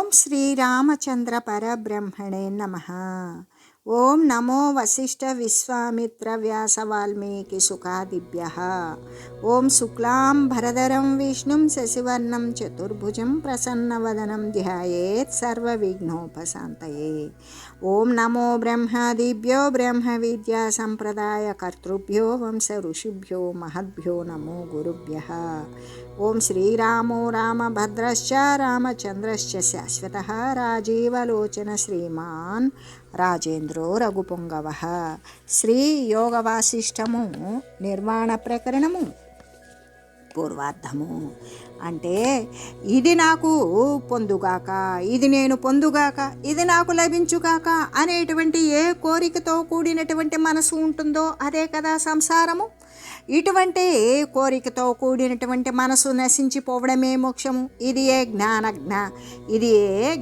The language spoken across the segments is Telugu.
ఓం శ్రీరామచంద్ర పరబ్రహ్మణే నమః. ఓం నమో వశిష్ఠ విశ్వామిత్ర వ్యాస వాల్మీకి సుఖాదిభ్యః. ఓం శుక్లాం భరధరం విష్ణుం శశివర్ణం చతుర్భుజం ప్రసన్నవదనం ధ్యాయేత్ సర్వవిఘ్నోపశాంతయే. ఓం నమో బ్రహ్మాదిభ్యో బ్రహ్మ విద్యా సంప్రదాయ కర్తృభ్యో వంశ ఋషిభ్యో మహద్భ్యో నమో గురుభ్యః. ఓం శ్రీరామో రామభద్రశ్చ రామచంద్రశ్చ శాశ్వతః రాజీవలోచన శ్రీమాన్ రాజేంద్రో రఘుపుంగవః. శ్రీ యోగ వాసిష్టము నిర్వాణ ప్రకరణము పూర్వార్ధము. అంటే ఇది నాకు పొందుగాక, ఇది నేను పొందుగాక, ఇది నాకు లభించుగాక అనేటువంటి ఏ కోరికతో కూడినటువంటి మనసు ఉంటుందో అదే కదా సంసారము. ఇటువంటి కోరికతో కూడినటువంటి మనసు నశించిపోవడమే మోక్షము. ఇది ఏ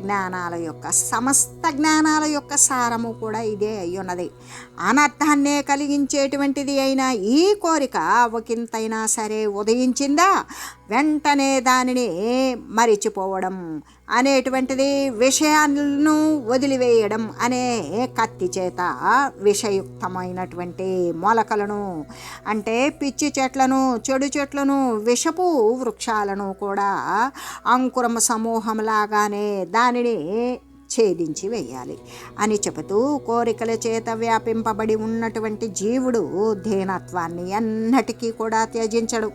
జ్ఞానాల యొక్క సమస్త జ్ఞానాల యొక్క సారము కూడా ఇదే అయ్యున్నది. అనర్థాన్నే కలిగించేటువంటిది అయిన ఈ కోరిక ఒకంతైనా సరే ఉదయించిందా వెంటనే దానిని మరిచిపోవడం అనేటువంటిది, విషయాలను వదిలివేయడం అనే కత్తి చేత విషయుక్తమైనటువంటి మొలకలను అంటే పిచ్చి చెట్లను, చెడు చెట్లను, విషపు వృక్షాలను కూడా అంకురమ సమూహంలాగానే దానిని ఛేదించి వేయాలి అని చెబుతూ, కోరికల చేత వ్యాపింపబడి ఉన్నటువంటి జీవుడు దీనత్వాన్ని ఎన్నటికీ కూడా త్యజించడు.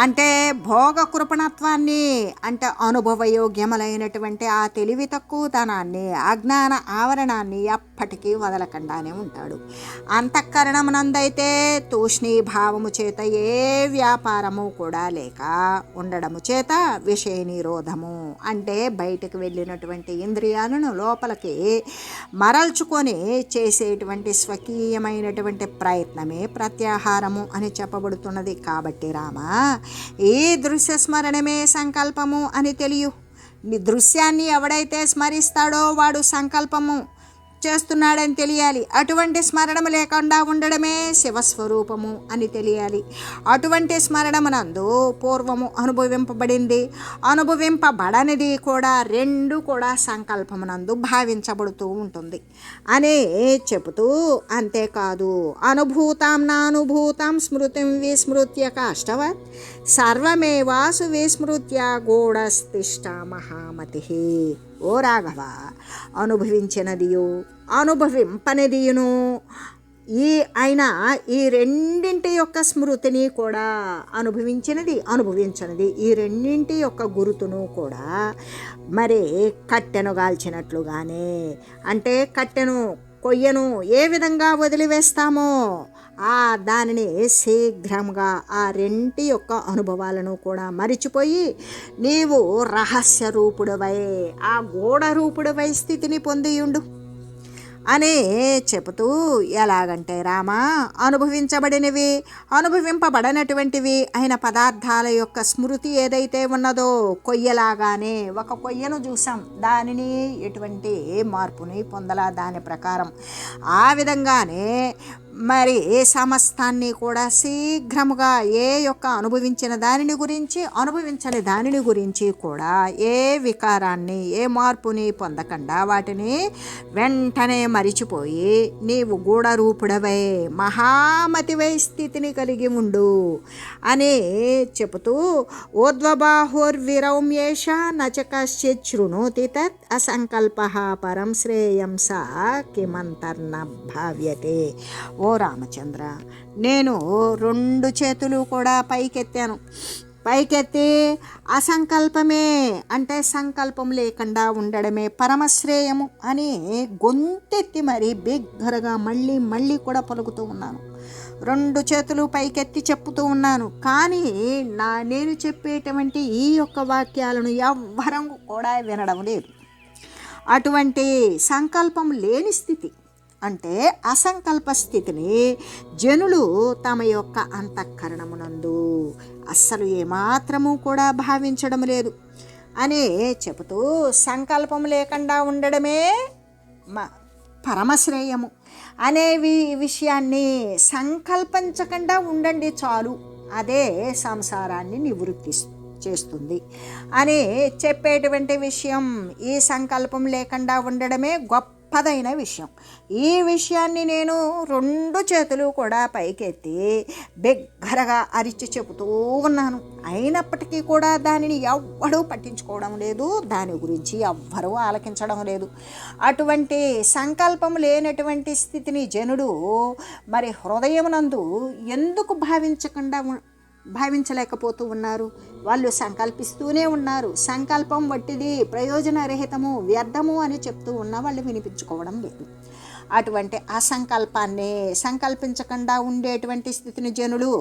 అంటే భోగ కృపణత్వాన్ని, అంటే అనుభవయోగ్యములైనటువంటి ఆ తెలివి తక్కువతనాన్ని, అజ్ఞాన ఆవరణాన్ని ఎప్పటికీ వదలకుండానే ఉంటాడు. అంతఃకరణమునందైతే తూష్ణీభావము చేత ఏ వ్యాపారము కూడా లేక ఉండడము చేత విషయ నిరోధము, అంటే బయటకు వెళ్ళినటువంటి ఇంద్రియాలను లోపలికి మరల్చుకొని చేసేటువంటి స్వకీయమైనటువంటి ప్రయత్నమే ప్రత్యాహారము అని చెప్పబడుతున్నది. కాబట్టి రామా, ఈ దృశ్య స్మరణమే సంకల్పము అని తెలియు. దృశ్యాన్ని ఎవడైతే స్మరిస్తాడో వాడు సంకల్పము చేస్తున్నాడని తెలియాలి. అటువంటి స్మరణము లేకుండా ఉండడమే శివస్వరూపము అని తెలియాలి. అటువంటి స్మరణమునందు పూర్వము అనుభవింపబడింది, అనుభవింపబడనిది కూడా రెండు కూడా సంకల్పమునందు భావించబడుతూ ఉంటుంది అని చెబుతూ, అంతేకాదు అనుభూతాం నానుభూతాం స్మృతిం విస్మృత్య కాష్టవత్ సర్వమేవాసు విస్మృత్య గూఢస్థిష్ట మహామతి. ఓ రాఘవ, అనుభవించినదియు అనుభవింపనిదియును ఈ రెండింటి యొక్క స్మృతిని కూడా, అనుభవించినది అనుభవించినది ఈ రెండింటి యొక్క గురుతును కూడా మరి కట్టెను గాల్చినట్లుగానే, అంటే కట్టెను కొయ్యను ఏ విధంగా వదిలివేస్తామో దానిని శీఘ్రంగా ఆ రెంటి యొక్క అనుభవాలను కూడా మరిచిపోయి నీవు రహస్య రూపుడవై ఆ గూఢ రూపుడవై స్థితిని పొందియుండు అని చెబుతూ, ఎలాగంటే రామా, అనుభవించబడినవి అనుభవింపబడనటువంటివి అయిన పదార్థాల యొక్క స్మృతి ఏదైతే ఉన్నదో కొయ్యలాగానే, ఒక కొయ్యను చూసాం, దానిని ఎటువంటి మార్పుని పొందలా దాని ప్రకారం, ఆ విధంగానే మరి సమస్తాన్ని కూడా శీఘ్రముగా ఏ యొక్క అనుభవించిన దానిని గురించి అనుభవించని దానిని గురించి కూడా ఏ వికారాన్ని ఏ మార్పుని పొందకుండా వాటిని వెంటనే మరిచిపోయి నీవు గూఢరూపుడవై మహామతివై స్థితిని కలిగి ఉండు అని చెబుతూ, ఊర్ధ్వబాహుర్విరౌమ్యేష నచ కశ్చిత్ శృణోతి తత్ అసంకల్ప పరం శ్రేయం సా కిమంతర్న భావ్యతే. ఓ రామచంద్ర, నేను రెండు చేతులు కూడా పైకెత్తి అసంకల్పమే, అంటే సంకల్పం లేకుండా ఉండడమే పరమశ్రేయము అని గొంతెత్తి మరి బిగ్గరగా మళ్ళీ కూడా పలుకుతూ ఉన్నాను. రెండు చేతులు పైకెత్తి చెప్పుతూ ఉన్నాను. కానీ నేను చెప్పేటువంటి ఈ యొక్క వాక్యాలను ఎవ్వరం కూడా వినడం లేదు. అటువంటి సంకల్పం లేని స్థితి, అంటే అసంకల్ప స్థితిని జనులు తమ యొక్క అంతఃకరణమునందు అస్సలు ఏమాత్రము కూడా భావించడం లేదు అని చెబుతూ, సంకల్పం లేకుండా ఉండడమే పరమశ్రేయము అనే విషయాన్ని సంకల్పించకుండా ఉండండి చాలు, అదే సంసారాన్ని నివృత్తి చేస్తుంది అని చెప్పేటువంటి విషయం. ఈ సంకల్పం లేకుండా ఉండడమే గొప్పదైన విషయం. ఈ విషయాన్ని నేను 2 చేతులు కూడా పైకెత్తి బిగ్గరగా అరిచి చెబుతూ ఉన్నాను. అయినప్పటికీ కూడా దానిని ఎవ్వడూ పట్టించుకోవడం లేదు, దాని గురించి ఎవ్వరూ ఆలకించడం లేదు. అటువంటి సంకల్పం లేనటువంటి స్థితిని జనుడు మరి హృదయమునందు ఎందుకు భావించలేకపోతూ ఉన్నారు? వాళ్ళు సంకల్పిస్తూనే ఉన్నారు. సంకల్పం వట్టిది, ప్రయోజనరహితము, వ్యర్థము అని చెప్తూ ఉన్నా వాళ్ళు వినిపించుకోవడం లేదు. అటువంటి అసంకల్పాన్ని, సంకల్పించకుండా ఉండేటువంటి స్థితిని జనులు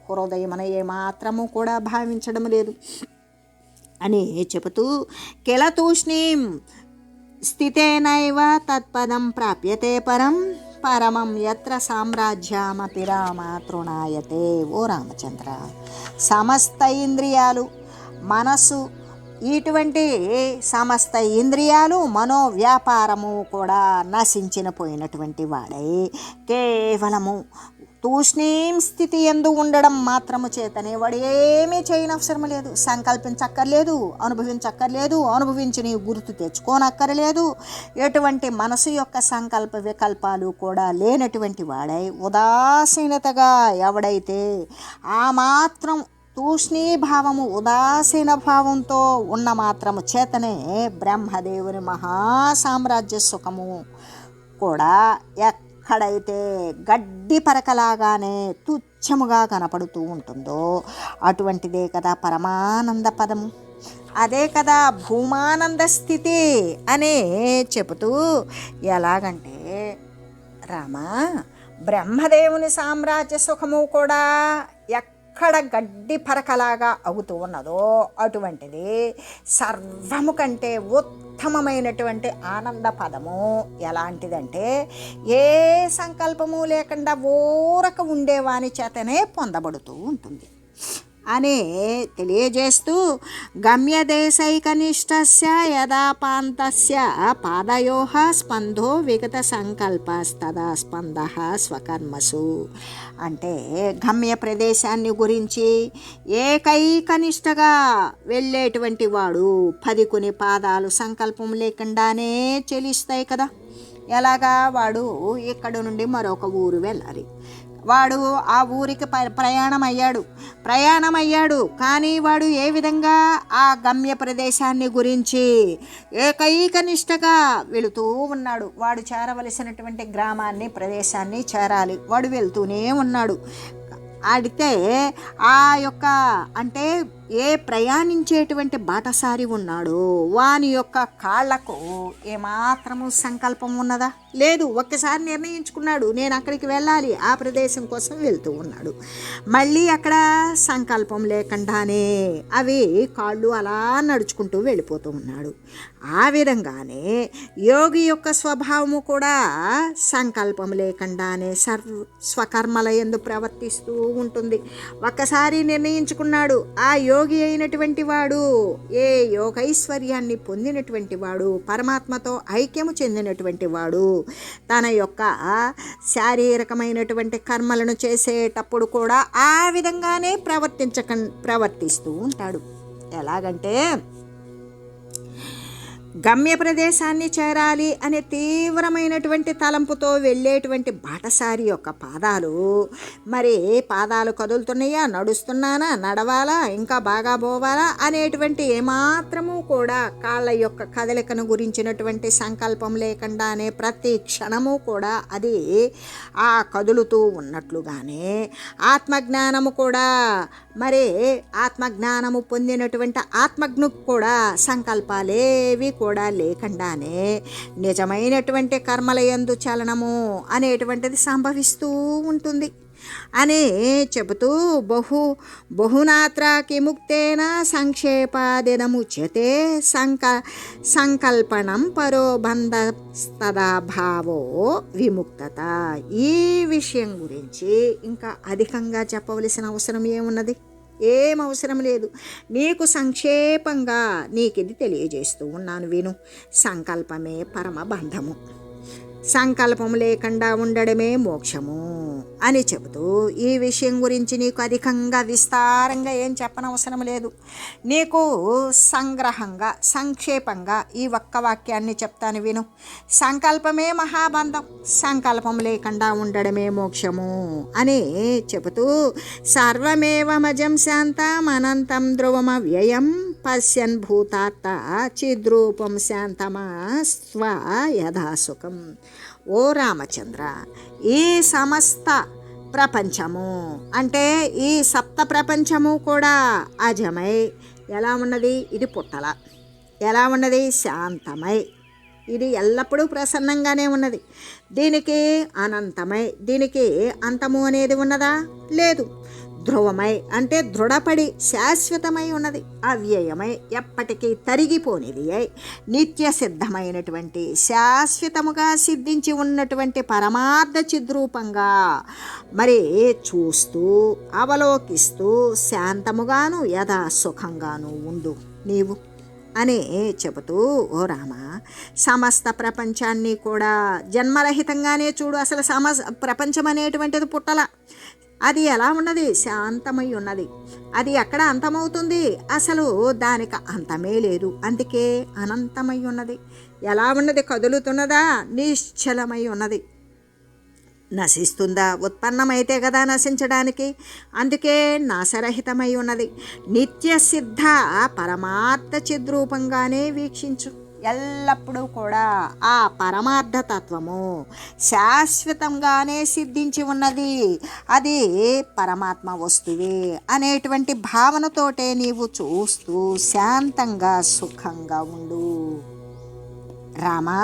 హృదయమున ఏమాత్రము కూడా భావించడం లేదు అని చెబుతూ, కిలతూష్ణీం స్థితేనైవ తత్పదం ప్రాప్యతే పరమం యత్ర సామ్రాజ్యామపి రామ తృణాయతే. ఓ రామచంద్ర, సమస్త ఇంద్రియాలు, మనసు, ఇటువంటి సమస్త ఇంద్రియాలు, మనోవ్యాపారము కూడా నశించిన పోయినటువంటి వాడై కేవలము తూష్ణీం స్థితి ఎందు ఉండడం మాత్రము చేతనే వాడు ఏమీ చేయనవసరం లేదు. సంకల్పించక్కర్లేదు, అనుభవించక్కర్లేదు, అనుభవించి నీ గుర్తు తెచ్చుకోనక్కర్లేదు. ఎటువంటి మనసు యొక్క సంకల్ప వికల్పాలు కూడా లేనటువంటి వాడై ఉదాసీనతగా ఎవడైతే ఆ మాత్రం తూష్ణీభావము, ఉదాసీన భావంతో ఉన్న మాత్రము చేతనే బ్రహ్మదేవుని మహాసామ్రాజ్య సుఖము కూడా ఎక్కడైతే గడ్డి పరకలాగానే తుచ్చముగా కనపడుతూ ఉంటుందో అటువంటిదే కదా పరమానంద పదము, అదే కదా భూమానంద స్థితి అని చెబుతూ, ఎలాగంటే రామా, బ్రహ్మదేవుని సామ్రాజ్య సుఖము కూడా ఎక్కడ గడ్డి పరకలాగా అవుతూ ఉన్నదో అటువంటిది సర్వము కంటే ఉత్తమమైనటువంటి ఆనంద పదము ఎలాంటిదంటే ఏ సంకల్పము లేకుండా ఊరక ఉండేవాని చేతనే పొందబడుతూ ఉంటుంది అని తెలియజేస్తూ, గమ్యదేశైకనిష్టస్య యదాపాంతస్య పాదయోః స్పందో విగత సంకల్పస్తదా స్పందః స్వకర్మసు. అంటే గమ్య ప్రదేశాన్ని గురించి ఏకైకనిష్టగా వెళ్ళేటువంటి వాడు 10 కొన్ని పాదాలు సంకల్పం లేకుండానే చెలిస్తాయి కదా. ఎలాగా? వాడు ఇక్కడ నుండి మరొక ఊరు వెళ్ళాలి. వాడు ఆ ఊరికి ప్రయాణమయ్యాడు కానీ వాడు ఏ విధంగా ఆ గమ్య ప్రదేశాన్ని గురించి ఏకైకనిష్టగా వెళుతూ ఉన్నాడు. వాడు చేరవలసినటువంటి గ్రామాన్ని, ప్రదేశాన్ని చేరాలి. వాడు వెళ్తూనే ఉన్నాడు. ఆడితే ఆ యొక్క అంటే ఏ ప్రయాణించేటువంటి బాటసారి ఉన్నాడో వాని యొక్క కాళ్లకు ఏమాత్రము సంకల్పం ఉన్నదా? లేదు. ఒక్కసారి నిర్ణయించుకున్నాడు, నేను అక్కడికి వెళ్ళాలి, ఆ ప్రదేశం కోసం వెళ్తూ ఉన్నాడు. మళ్ళీ అక్కడ సంకల్పం లేకుండానే అవి కాళ్ళు అలా నడుచుకుంటూ వెళ్ళిపోతూ ఉన్నాడు. ఆ విధంగానే యోగి యొక్క స్వభావము కూడా సంకల్పం లేకుండానే స్వకర్మల యందు ప్రవర్తిస్తూ ఉంటుంది. ఒక్కసారి నిర్ణయించుకున్నాడు, ఆ యోగి అయినటువంటి వాడు, ఏ యోగైశ్వర్యాన్ని పొందినటువంటి వాడు, పరమాత్మతో ఐక్యము చెందినటువంటి వాడు, తన యొక్క శారీరకమైనటువంటి కర్మలను చేసేటప్పుడు కూడా ఆ విధంగానే ప్రవర్తిస్తూ ఉంటాడు. ఎలాగంటే గమ్య ప్రదేశాన్ని చేరాలి అనే తీవ్రమైనటువంటి తలంపుతో వెళ్ళేటువంటి బాటసారి యొక్క పాదాలు కదులుతున్నాయా, నడుస్తున్నానా, నడవాలా, ఇంకా బాగా పోవాలా అనేటువంటి ఏమాత్రము కూడా కాళ్ళ యొక్క కదలికను గురించినటువంటి సంకల్పం లేకుండానే ప్రతి క్షణము కూడా అది ఆ కదులుతూ ఉన్నట్లుగానే ఆత్మజ్ఞానము కూడా ఆత్మజ్ఞానము పొందినటువంటి ఆత్మజ్ఞుకు కూడా సంకల్పాలేవి కూడా లేకుండానే నిజమైనటువంటి కర్మల యందు చలనము అనేటువంటిది సంభవిస్తూ ఉంటుంది అని చెబుతూ, బహునాత్ర కిముక్తేన సంక్షేపాదినముచ్యతే సంకల్పనం పరోబంధస్తదాభావో విముక్తత. ఈ విషయం గురించి ఇంకా అధికంగా చెప్పవలసిన అవసరం ఏమున్నది? ఏం అవసరం లేదు. నీకు సంక్షేపంగా నీకిది తెలియజేస్తూ ఉన్నాను, విను. సంకల్పమే పరమ బంధము. సంకల్పం లేకుండా ఉండడమే మోక్షము అని చెబుతూ ఈ విషయం గురించి నీకు అధికంగా విస్తారంగా ఏం చెప్పనవసరం లేదు. నీకు సంగ్రహంగా సంక్షేపంగా ఈ ఒక్క వాక్యాన్ని చెప్తాను విను. సంకల్పమే మహాబంధం, సంకల్పం లేకుండా ఉండడమే మోక్షము అని చెబుతూ సర్వమేవమజం శాంతం అనంతం ధ్రువమవ్యయం పశ్యన్ భూతాత్త చిద్రూపం శాంతమా స్వ యథాసుఖం. ఓ రామచంద్ర, ఈ సమస్త ప్రపంచము అంటే ఈ సప్త ప్రపంచము కూడా అజమై ఎలా ఉన్నది? ఇది పుట్టల. ఎలా ఉన్నది? శాంతమై. ఇది ఎల్లప్పుడూ ప్రసన్నంగానే ఉన్నది. దీనికి అనంతమై, దీనికి అంతము అనేది ఉన్నదా? లేదు. ధ్రువమై అంటే దృఢపడి శాశ్వతమై ఉన్నది. అవ్యయమై ఎప్పటికీ తరిగిపోనిది అయి నిత్య సిద్ధమైనటువంటి శాశ్వతముగా సిద్ధించి ఉన్నటువంటి పరమార్థ చిద్రూపంగా మరి చూస్తూ అవలోకిస్తూ శాంతముగాను యథా సుఖంగాను ఉండు నీవు అని చెబుతూ, ఓ రామ, సమస్త ప్రపంచాన్ని కూడా జన్మరహితంగానే చూడు. అసలు ప్రపంచం అనేటువంటిది పుట్టల. అది ఎలా ఉన్నది? శాంతమై ఉన్నది. అది ఎక్కడ అంతమవుతుంది? అసలు దానికి అంతమే లేదు. అందుకే అనంతమై ఉన్నది. ఎలా ఉన్నది? కదులుతున్నదా? నిశ్చలమై ఉన్నది. నశిస్తుందా? ఉత్పన్నమైతే కదా నశించడానికి. అందుకే నాశరహితమై ఉన్నది. నిత్య సిద్ధ పరమార్థ చిద్రూపంగానే వీక్షించు. ఎల్లప్పుడూ కూడా ఆ పరమార్థతత్వము శాశ్వతంగానే సిద్ధించి ఉన్నది. అది పరమాత్మ వస్తువే అనేటువంటి భావనతోటే నీవు చూస్తూ శాంతంగా సుఖంగా ఉండు. రామా,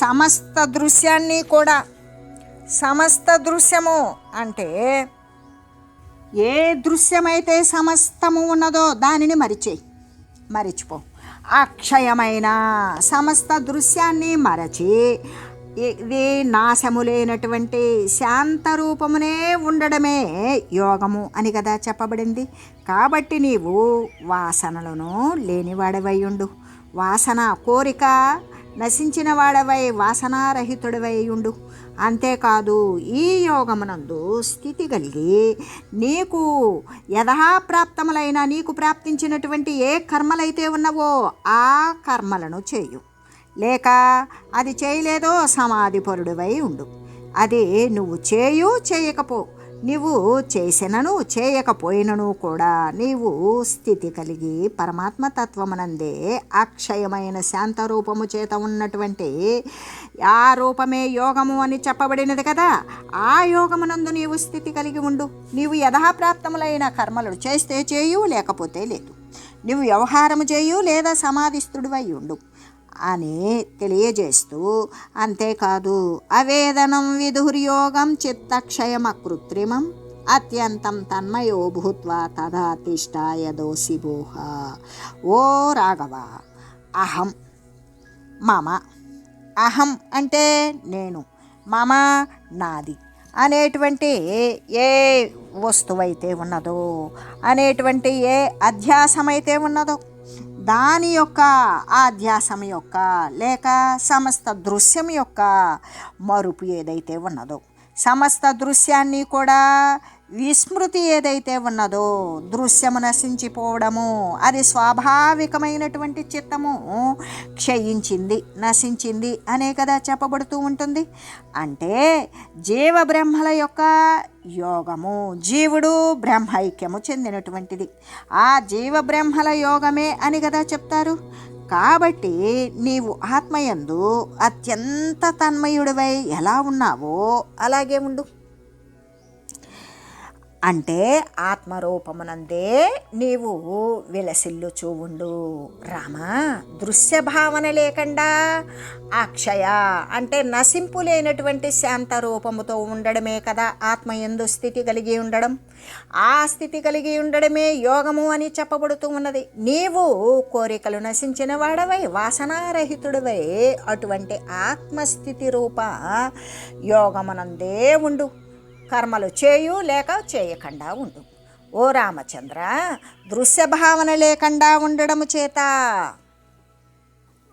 సమస్త దృశ్యాన్ని కూడా, సమస్త దృశ్యము అంటే ఏ దృశ్యమైతే సమస్తము ఉన్నదో దానిని మరిచిపో. అక్షయమైన సమస్త దృశ్యాన్ని మరచి ఇది నాశము లేనటువంటి శాంతరూపమునే ఉండడమే యోగము అని కదా చెప్పబడింది. కాబట్టి నీవు వాసనలను లేనివాడవై ఉండు. వాసన కోరిక నశించిన వాడవై వాసనారహితుడివై ఉండు. అంతేకాదు ఈ యోగమునందు స్థితి కలిగి నీకు యథాప్రాప్తములైన నీకు ప్రాప్తించినటువంటి ఏ కర్మలైతే ఉన్నవో ఆ కర్మలను చేయు. లేక అది చేయలేదో సమాధిపరుడివై ఉండు. అది నువ్వు చేయకపో. నీవు చేసినను చేయకపోయినను కూడా నీవు స్థితి కలిగి పరమాత్మతత్వమునందే అక్షయమైన శాంతరూపము చేత ఉన్నటువంటి ఆ రూపమే యోగము అని చెప్పబడినది కదా. ఆ యోగమునందు నీవు స్థితి కలిగి ఉండు. నీవు యథాప్రాప్తములైన కర్మలు చేస్తే చేయు, లేకపోతే లేదు. నీవు వ్యవహారము చేయు లేదా సమాధిస్థుడివై ఉండు అని తెలియజేస్తూ, అంతేకాదు అవేదనం విధుర్యోగం చిత్తక్షయం అకృత్రిమం అత్యంతం తన్మయో భూత్వా తదా తిష్టాయ దోషిభూహ. ఓ రాఘవ, అహం మమ, అహం అంటే నేను, మమ నాది అనేటువంటి ఏ వస్తువైతే ఉన్నదో, అనేటువంటి ఏ అధ్యాసమైతే ఉన్నదో దాని యొక్క ఆధ్యాసం యొక్క లేక సమస్త దృశ్యం యొక్క మరుపు ఏదైతే ఉన్నదో, సమస్త దృశ్యాన్ని కూడా విస్మృతి ఏదైతే ఉన్నదో, దృశ్యము నశించిపోవడము, అది స్వాభావికమైనటువంటి చిత్తము క్షయించింది, నశించింది అనే కదా చెప్పబడుతూ ఉంటుంది. అంటే జీవ బ్రహ్మల యొక్క యోగము, జీవుడు బ్రహ్మైక్యము చెందినటువంటిది. ఆ జీవ బ్రహ్మల యోగమే అని కదా చెప్తారు. కాబట్టి నీవు ఆత్మయందు అత్యంత తన్మయుడివై ఎలా ఉన్నావో అలాగే ఉండు. అంటే ఆత్మరూపమునందే నీవు విలసిల్లుచూ ఉండు. రామ, దృశ్య భావన లేకుండా అక్షయ అంటే నశింపు లేనటువంటి శాంత రూపముతో ఉండడమే కదా ఆత్మయందు స్థితి కలిగి ఉండడం. ఆ స్థితి కలిగి ఉండడమే యోగము అని చెప్పబడుతూ ఉన్నది. నీవు కోరికలు నశించిన వాడవై వాసనారహితుడివై అటువంటి ఆత్మస్థితి రూప యోగమునందే ఉండు. కర్మలు చేయు లేక చేయకుండా ఉండు. ఓ రామచంద్ర, దృశ్య భావన లేకుండా ఉండడము చేత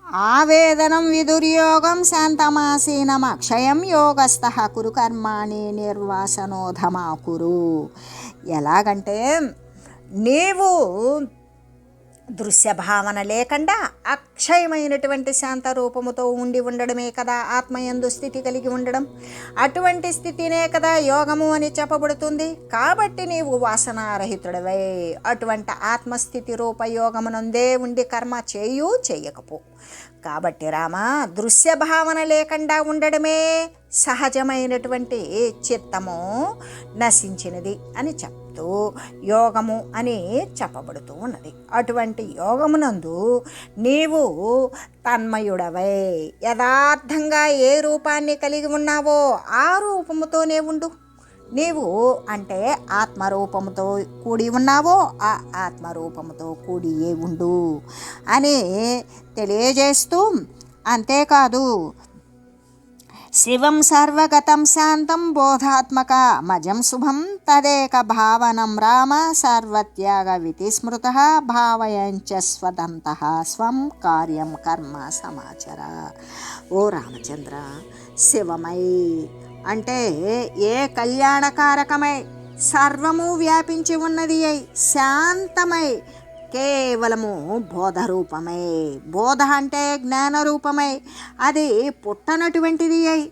ఆవేదనం విదుర్యోగం శాంతమాసీనమక్షయం యోగస్థః కురు కర్మాణి నిర్వాసనోధమా కురు. ఎలాగంటే నీవు దృశ్య భావన లేకుండా అక్షయమైనటువంటి శాంత రూపముతో ఉండి ఉండడమే కదా ఆత్మయందు స్థితి కలిగి ఉండడం. అటువంటి స్థితినే కదా యోగము అని చెప్పబడుతుంది. కాబట్టి నీవు వాసనారహితుడవై అటువంటి ఆత్మస్థితి రూప యోగమునందే ఉండి కర్మ చేయకపో. కాబట్టి రామా, దృశ్య భావన లేకుండా ఉండడమే సహజమైనటువంటి చిత్తము నశించినది అని చెప్తారు. యోగము అని చెప్పబడుతూ ఉన్నది. అటువంటి యోగమునందు నీవు తన్మయుడవై యథార్థంగా ఏ రూపాన్ని కలిగి ఉన్నావో ఆ రూపముతోనే ఉండు. నీవు అంటే ఆత్మరూపముతో కూడి ఉన్నావో ఆ ఆత్మరూపముతో కూడియే ఉండు అని తెలియజేస్తూ, అంతేకాదు శివం సర్వగతం శాంతం బోధాత్మక మజం శుభం తదేక భావనం రామ సర్వత్యాగ వితిస్మృత భావయంచ స్వదంతః స్వం కార్యం కర్మ సమాచర. ఓ రామచంద్ర, శివమై అంటే ఏ కళ్యాణకారకమై సర్వము వ్యాపించి ఉన్నది అయి శాంతమై కేవలము బోధరూపమై, బోధ అంటే జ్ఞానరూపమై అది పుట్టనటువంటిది అయి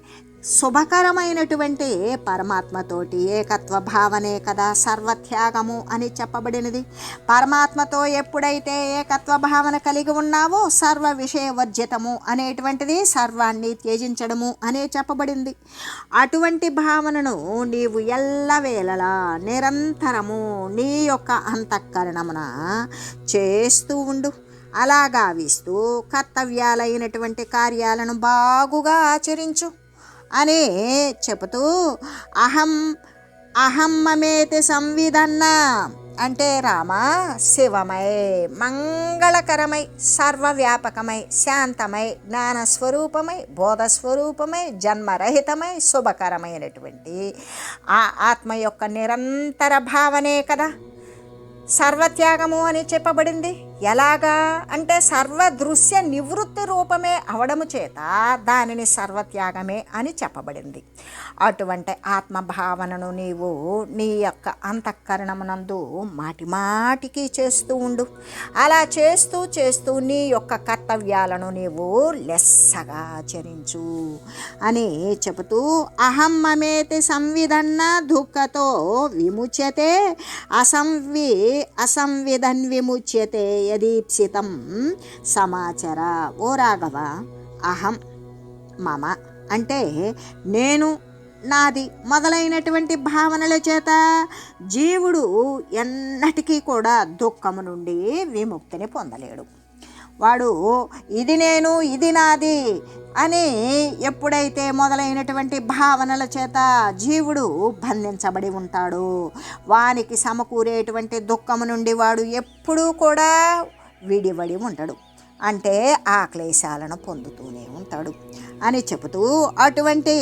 శుభకరమైనటువంటి పరమాత్మతోటి ఏకత్వ భావనే కదా సర్వత్యాగము అని చెప్పబడినది. పరమాత్మతో ఎప్పుడైతే ఏకత్వ భావన కలిగి ఉన్నావో సర్వ విషయ వర్జితము అనేటువంటిది సర్వాన్ని త్యజించడము అనే చెప్పబడింది. అటువంటి భావనను నీవు ఎల్లవేళలా నిరంతరము నీ యొక్క అంతఃకరణమున చేస్తూ ఉండు. అలా గావిస్తూ కర్తవ్యాలైనటువంటి కార్యాలను బాగుగా ఆచరించు అని చెబుతూ అహం మమేతి సంవిదన్న అంటే రామా, శివమై మంగళకరమై సర్వవ్యాపకమై శాంతమై జ్ఞానస్వరూపమై బోధస్వరూపమై జన్మరహితమై శుభకరమైనటువంటి ఆ ఆత్మ యొక్క నిరంతర భావనే కదా సర్వత్యాగము అని చెప్పబడింది. ఎలాగా అంటే సర్వదృశ్య నివృత్తి రూపమే అవడము చేత దానిని సర్వత్యాగమే అని చెప్పబడింది. అటువంటి ఆత్మభావనను నీవు నీ యొక్క అంతఃకరణమునందు మాటిమాటికి చేస్తూ ఉండు. అలా చేస్తూ చేస్తూ నీ యొక్క కర్తవ్యాలను నీవు లెస్సగా ఆచరించు అని చెబుతూ అహం మమేతి సంవిదన్న దుఃఖతో విముచ్యతే అసంవిదన్ విముచ్యతే యదీప్సితం సమాచర. ఓ రాఘవ, అహం మమ అంటే నేను నాది మొదలైనటువంటి భావనల చేత జీవుడు ఎన్నటికీ కూడా దుఃఖము నుండి విముక్తిని పొందలేడు. వాడు ఇది నేను ఇది నాది అని ఎప్పుడైతే మొదలైనటువంటి భావనల చేత జీవుడు బంధించబడి ఉంటాడో వానికి సమకూరేటువంటి దుఃఖము నుండి వాడు ఎప్పుడూ కూడా విడివడి ఉంటాడు. అంటే ఆ క్లేశాలను పొందుతూనే ఉంటాడు అని చెబుతూ అటువంటి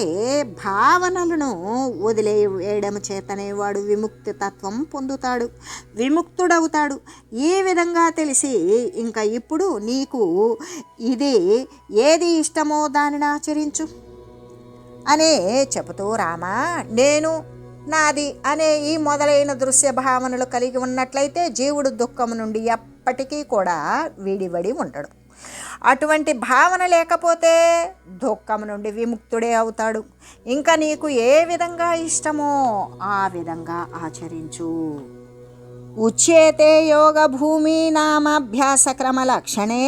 భావనలను వదిలేయడం చేతనే వాడు విముక్తి తత్వం పొందుతాడు, విముక్తుడవుతాడు. ఈ విధంగా తెలిసి ఇంకా ఇప్పుడు నీకు ఇది ఏది ఇష్టమో దానిని ఆచరించు అనే చెబుతూ రామా, నేను నాది అనే ఈ మొదలైన దృశ్య భావనలు కలిగి ఉన్నట్లయితే జీవుడు దుఃఖము నుండి ఎప్పటికీ కూడా విడివడి ఉంటాడు. అటువంటి భావన లేకపోతే దుఃఖము నుండి విముక్తుడే అవుతాడు. ఇంకా నీకు ఏ విధంగా ఇష్టమో ఆ విధంగా ఆచరించు. ఉచ్యేతే యోగ భూమి నామాభ్యాసక్రమ లక్షణే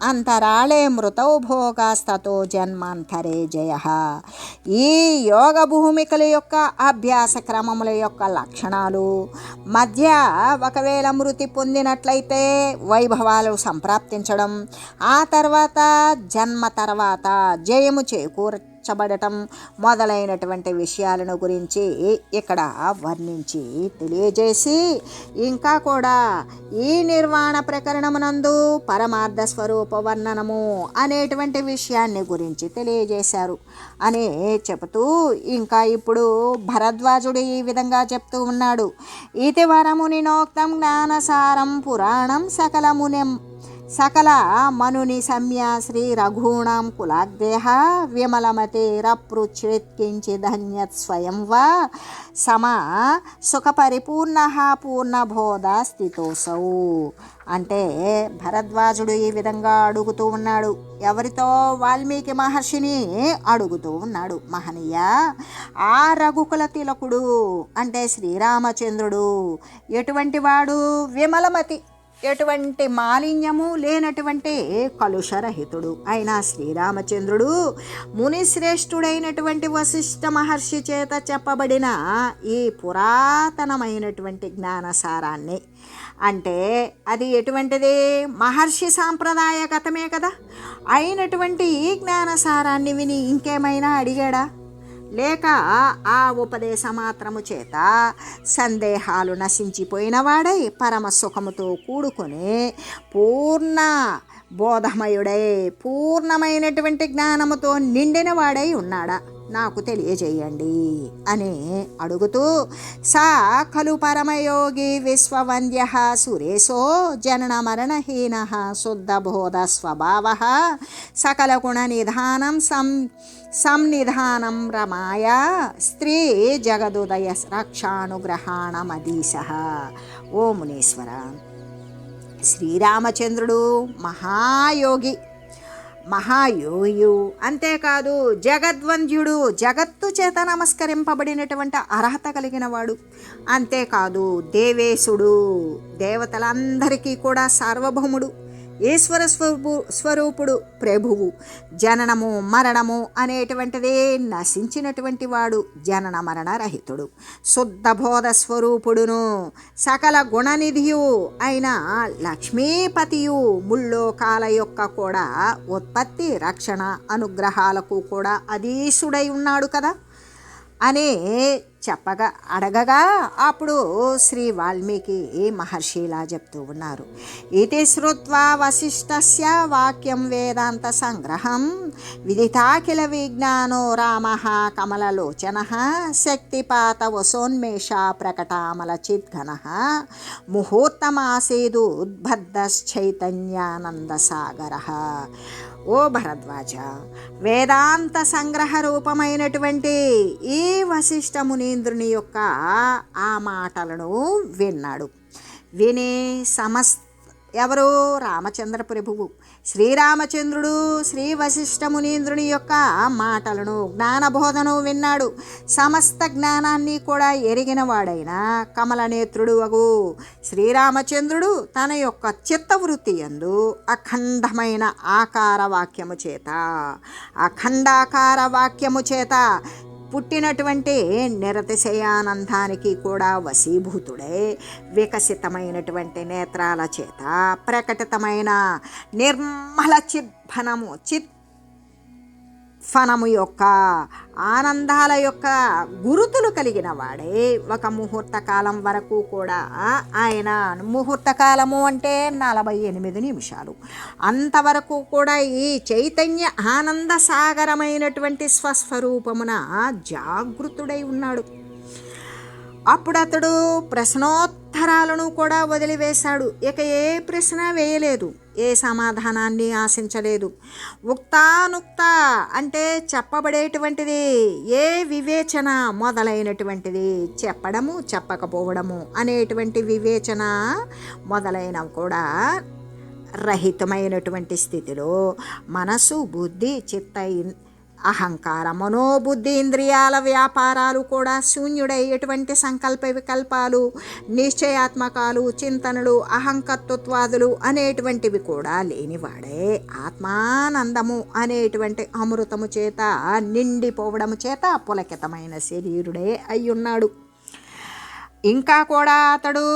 అంతరాళే మృతౌ భోగాస్తతో జన్మాంతరే జయ. ఈ యోగ భూమికల యొక్క అభ్యాస క్రమముల యొక్క లక్షణాలు మధ్య ఒకవేళ మృతి పొందినట్లయితే వైభవాలు సంప్రాప్తించడం, ఆ తర్వాత జన్మ తర్వాత జయము చేకూర్చబడటం మొదలైనటువంటి విషయాలను గురించి ఇక్కడ వర్ణించి తెలియజేసి ఇంకా కూడా ఈ నిర్వాణ ప్రకరణమునందు పరమార్థ స్వరూప వర్ణనము అనేటువంటి విషయాన్ని గురించి తెలియజేశారు అని చెబుతూ ఇంకా ఇప్పుడు భరద్వాజుడు ఈ విధంగా చెప్తూ ఉన్నాడు. ఇతి వరమునినోక్తం జ్ఞానసారం పురాణం సకల మనుని సమ్య శ్రీ రఘూణాం కులాగ్రేహ విమలమతేరపృచ్ఛ్రిత్కించి ధన్యత్ స్వయం వా సమా సుఖ పరిపూర్ణ పూర్ణబోధ స్థితోసౌ. అంటే భరద్వాజుడు ఈ విధంగా అడుగుతూ ఉన్నాడు. ఎవరితో? వాల్మీకి మహర్షిని అడుగుతూ ఉన్నాడు. మహనీయ, ఆ రఘుకుల తిలకుడు అంటే శ్రీరామచంద్రుడు ఎటువంటి వాడు? విమలమతి, ఎటువంటి మాలిన్యము లేనటువంటి కలుషరహితుడు అయిన శ్రీరామచంద్రుడు మునిశ్రేష్ఠుడైనటువంటి వశిష్ఠ మహర్షి చేత చెప్పబడిన ఈ పురాతనమైనటువంటి జ్ఞానసారాన్ని, అంటే అది ఎటువంటిది? మహర్షి సాంప్రదాయగతమే కదా, అయినటువంటి ఈ జ్ఞానసారాన్ని విని ఇంకేమైనా అడిగాడా? లేక ఆ ఉపదేశ మాత్రము చేత సందేహాలు నశించిపోయిన వాడై పరమ సుఖముతో కూడుకొని పూర్ణ బోధమయుడై పూర్ణమైనటువంటి జ్ఞానముతో నిండిన వాడై ఉన్నాడా? నాకు తెలియజేయండి అని అడుగుతూ, సా ఖలు పరమయోగి విశ్వవంద్య సురేశో జనన మరణహీన శుద్ధబోధ స్వభావ సకల గుణ నిధానం సంనిధానం రమాయ స్త్రీ జగదుదయ రక్షానుగ్రహాణమదీశ. ఓ మునీశ్వర, శ్రీరామచంద్రుడు మహాయోగియు అంతేకాదు జగద్వంద్యుడు, జగత్తు చేత నమస్కరింపబడినటువంటి అర్హత కలిగిన వాడు. అంతేకాదు దేవేశుడు, దేవతలందరికీ కూడా సార్వభౌముడు, ఈశ్వర స్వరూపుడు, ప్రభువు. జననము మరణము అనేటువంటిదే నశించినటువంటి వాడు, జనన మరణ రహితుడు, శుద్ధబోధ స్వరూపుడును, సకల గుణనిధియు అయిన లక్ష్మీపతియు, ముల్లోకాల యొక్క కూడా ఉత్పత్తి రక్షణ అనుగ్రహాలకు కూడా అధీశుడై ఉన్నాడు కదా అని అడగగా అప్పుడు శ్రీ వాల్మీకి మహర్షి ఇలా చెప్తూ ఉన్నారు. ఇది శ్రుత్వా వశిష్ఠస్య వాక్యం వేదాంత సంగ్రహం విదితాఖిల విజ్ఞానో రామః కమలలోచనః శక్తిపాత వసోన్మేష ప్రకటామల చిద్ఘనః ముహూర్తమాసేదుద్బద్ధశ్చైతన్యానందసాగరః. ఓ భరద్వాజ, వేదాంత సంగ్రహ రూపమైనటువంటి ఈ వశిష్ఠ మునీంద్రుని యొక్క ఆ మాటలను విన్నాడు. విని ఎవరు? రామచంద్ర ప్రభువు శ్రీరామచంద్రుడు శ్రీ వశిష్ఠ మునీంద్రుని యొక్క మాటలను జ్ఞానబోధను విన్నాడు. సమస్త జ్ఞానాన్ని కూడా ఎరిగిన వాడైన కమలనేత్రుడు అగు శ్రీరామచంద్రుడు తన యొక్క చిత్తవృత్తి యందు అఖండమైన అఖండాకార వాక్యము చేత పుట్టినటువంటి నిరతిశయానందానికి కూడా వశీభూతుడే వికసితమైనటువంటి నేత్రాల చేత ప్రకటితమైన నిర్మల చిత్ఫనము యొక్క ఆనందాల యొక్క గురుతులు కలిగిన వాడే ఒక ముహూర్త కాలం వరకు కూడా ఆయన, ముహూర్తకాలము అంటే 48 నిమిషాలు, అంతవరకు కూడా ఈ చైతన్య ఆనంద సాగరమైనటువంటి స్వస్వరూపమున జాగృతుడై ఉన్నాడు. అప్పుడు అతడు ప్రశ్నోత్తరాలను కూడా వదిలివేశాడు. ఇక ఏ ప్రశ్న వేయలేదు, ఏ సమాధానాన్ని ఆశించలేదు. ఉక్తానుక్త అంటే చెప్పబడేటువంటిది, ఏ వివేచన మొదలైనటువంటిది, చెప్పడము చెప్పకపోవడము అనేటువంటి వివేచన మొదలైనవి కూడా రహితమైనటువంటి స్థితిలో మనసు, బుద్ధి, చిత్త, అహంకార, మనోబుద్ధి, ఇంద్రియాల వ్యాపారాలు కూడా శూన్యుడై ఎటువంటి సంకల్ప వికల్పాలు, నిశ్చయాత్మకాలు, చింతనలు, అహంకర్తృత్వాదులు అనేటువంటివి కూడా లేనివాడే ఆత్మానందము అనేటువంటి అమృతము చేత నిండిపోవడము చేత పులకితమైన శరీరుడే అయ్యున్నాడు. ఇంకా కూడా అతడు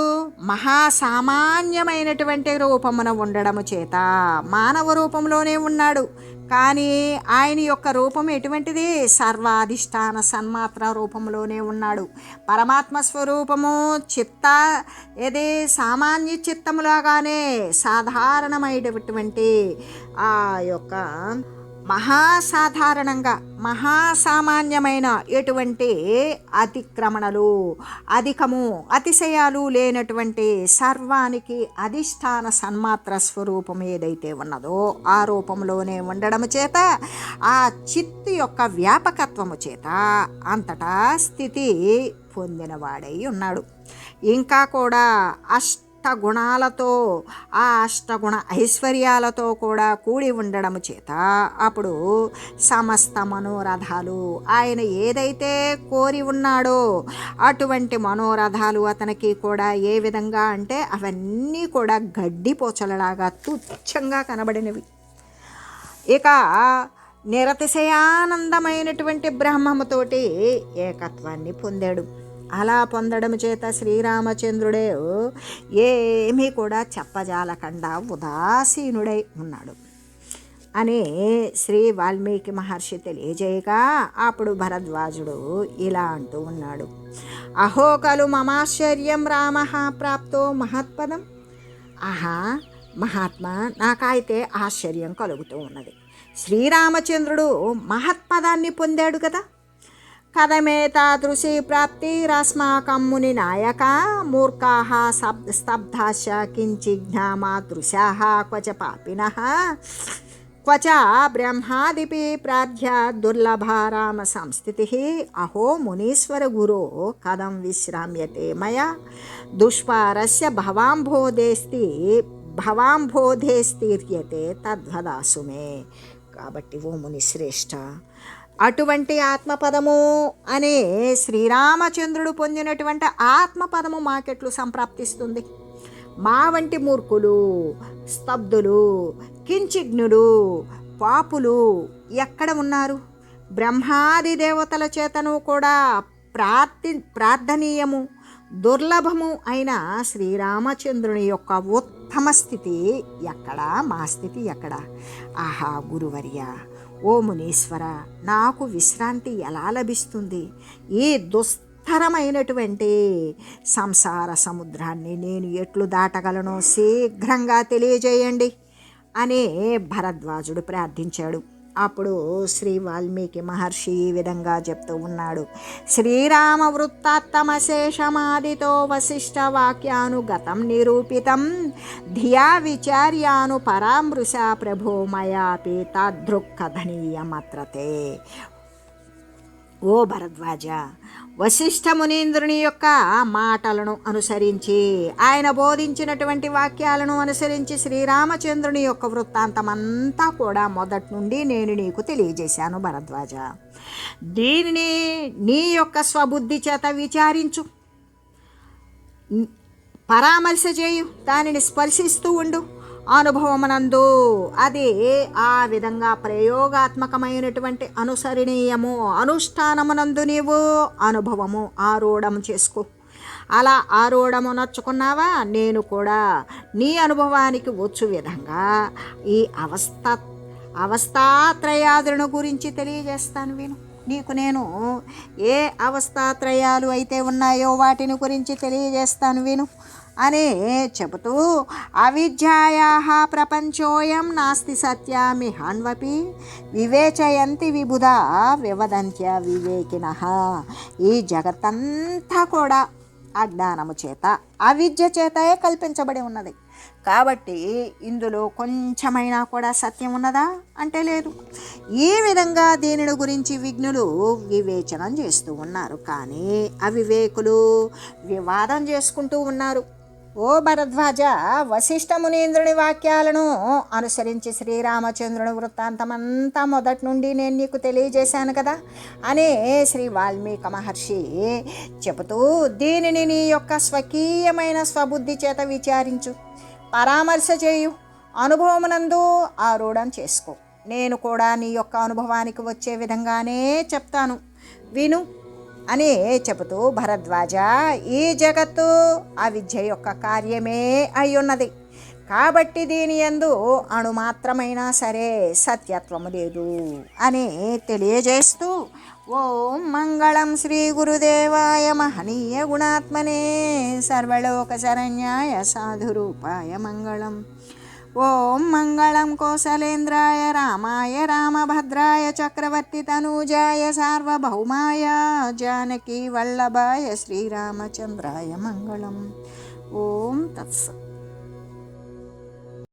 మహాసామాన్యమైనటువంటి రూపమున ఉండడము చేత మానవ రూపంలోనే ఉన్నాడు. కానీ ఆయన యొక్క రూపం ఎటువంటిది? సర్వాధిష్టాన సన్మాత్ర రూపంలోనే ఉన్నాడు. పరమాత్మ స్వరూపము ఏది సామాన్య చిత్తములాగానే సాధారణమైనటువంటి ఆ యొక్క మహాసాధారణంగా మహాసామాన్యమైన ఎటువంటి అతిక్రమణలు అధికము అతిశయాలు లేనటువంటి సర్వానికి అధిష్టాన సన్మాత్ర స్వరూపం ఏదైతే ఉన్నదో ఆ రూపంలోనే ఉండడం చేత ఆ చిత్తు యొక్క వ్యాపకత్వము చేత అంతటా స్థితి పొందినవాడై ఉన్నాడు. ఇంకా కూడా గుణాలతో ఆ అష్టగుణ ఐశ్వర్యాలతో కూడా కూడి ఉండడం చేత అప్పుడు సమస్త మనోరథాలు ఆయన ఏదైతే కోరి ఉన్నాడో అటువంటి మనోరథాలు అతనికి కూడా ఏ విధంగా అంటే అవన్నీ కూడా గడ్డిపోచలలాగా తుచ్చంగా కనబడినవి. ఇక నిరతిశయానందమైనటువంటి బ్రహ్మముతోటి ఏకత్వాన్ని పొందాడు. అలా పొందడం చేత శ్రీరామచంద్రుడే ఏమీ కూడా చెప్పజాలకుండా ఉదాసీనుడై ఉన్నాడు అని శ్రీ వాల్మీకి మహర్షి తెలియజేయగా అప్పుడు భరద్వాజుడు ఇలా అంటూ ఉన్నాడు. అహో ఖలు మమాశ్చర్యం రామ ప్రాప్తో మహత్పదం. ఆహా మహాత్మా, నాకైతే ఆశ్చర్యం కలుగుతూ ఉన్నది. శ్రీరామచంద్రుడు మహత్పదాన్ని పొందాడు కదా. కథమే తాదృశీ ప్రాప్తి రస్మాకం ముని నాయక మూర్ఖాః స్తబ్ధాశ్చ కించిజ్ఞామాదృశాః క్వచ పాపినః క్వచ బ్రహ్మాదిపి ప్రార్థ్య దుర్లభా రామ సంస్థితిః. అహో మునీశ్వర గురో కథం విశ్రామ్యతే మయా దుష్పారస్య భవాంబోధేస్తీర్యతే తద్వదాసు మే. కాబట్టి ఓ ముని శ్రేష్ఠ, అటువంటి ఆత్మపదము అనే శ్రీరామచంద్రుడు పొందినటువంటి ఆత్మపదము మాకెట్లు సంప్రాప్తిస్తుంది? మా వంటి మూర్ఖులు, స్తబ్దులు, కించిజ్ఞులు, పాపులు ఎక్కడ ఉన్నారు? బ్రహ్మాది దేవతల చేతను కూడా ప్రార్థనీయము దుర్లభము అయిన శ్రీరామచంద్రుని యొక్క ఉత్తమ స్థితి ఎక్కడా? మా స్థితి ఎక్కడా? ఆహా గురువర్య, ఓ మునీశ్వర, నాకు విశ్రాంతి ఎలా లభిస్తుంది? ఈ దుస్తరమైనటువంటి సంసార సముద్రాన్ని నేను ఎట్లు దాటగలను? శీఘ్రంగా తెలియజేయండి అని భరద్వాజుడు ప్రార్థించాడు. అప్పుడు శ్రీ వాల్మీకి మహర్షి ఈ విధంగా చెప్తూ ఉన్నాడు. శ్రీరామ వృత్తాత్తమశేషమాదితో వశిష్ఠ వాక్యానుగతం నిరూపితం ధియా విచార్యాను పరామృశ ప్రభో మయాపి తదృక్కధనీయమత్రతే. ఓ భరద్వాజ, వశిష్ఠ మునీంద్రుని యొక్క మాటలను అనుసరించి, ఆయన బోధించినటువంటి వాక్యాలను అనుసరించి శ్రీరామచంద్రుని యొక్క వృత్తాంతమంతా కూడా మొదటి నుండి నేను నీకు తెలియజేశాను భరద్వాజ. దీనిని నీ యొక్క స్వబుద్ధి చేత విచారించు, పరామర్శ చేయు, దానిని స్పర్శిస్తూ ఉండు. అనుభవమునందు అది ఆ విధంగా ప్రయోగాత్మకమైనటువంటి అనుసరణీయము అనుష్ఠానమునందు నీవు అనుభవము ఆరూఢం చేసుకో. అలా ఆరూఢము నచ్చుకున్నావా, నేను కూడా నీ అనుభవానికి వచ్చు విధంగా ఈ అవస్థాత్రయాదులను గురించి తెలియజేస్తాను విను. నీకు నేను ఏ అవస్థాత్రయాలు అయితే ఉన్నాయో వాటిని గురించి తెలియజేస్తాను విను అని చెబుతూ, అవిద్యాయాః ప్రపంచోయం నాస్తి సత్యమిహాన్వపి వివేచయంతి విబుధా వివదంత్య వివేకినః. ఈ జగత్తంతా కూడా అజ్ఞానము చేత అవిద్య చేతే కల్పించబడి ఉన్నది. కాబట్టి ఇందులో కొంచెమైనా కూడా సత్యం ఉన్నదా అంటే లేదు. ఈ విధంగా దీనిని గురించి విజ్ఞులు వివేచనం చేస్తూ ఉన్నారు, కానీ అవివేకులు వివాదం చేసుకుంటూ ఉన్నారు. ఓ భరద్వాజ, వశిష్ఠ మునీంద్రుని వాక్యాలను అనుసరించి శ్రీరామచంద్రుని వృత్తాంతమంతా మొదటి నుండి నేను నీకు తెలియజేశాను కదా అనే శ్రీ వాల్మీకి మహర్షి చెబుతూ, దీనిని నీ యొక్క స్వకీయమైన స్వబుద్ధి చేత విచారించు, పరామర్శ చేయు, అనుభవమునందు ఆరూఢం చేసుకో. నేను కూడా నీ యొక్క అనుభవానికి వచ్చే విధంగానే చెప్తాను విను అని చెబుతూ, భరద్వాజ, ఈ జగత్తు అవిద్య యొక్క కార్యమే అయ్యున్నది. కాబట్టి దీని యందు అణుమాత్రమైనా సరే సత్యత్వము లేదు అని తెలియజేస్తూ, ఓం మంగళం శ్రీ గురుదేవాయ మహనీయ గుణాత్మనే సర్వలోక శరణ్యాయ సాధురూపాయ మంగళం. ఓం మంగళం కోసలేంద్రాయ రామాయ రామభద్రాయ చక్రవర్తి తనూజాయ సార్వభౌమాయ జానకి వల్లభాయ శ్రీరామచంద్రాయ మంగళం. ఓం తత్సత్.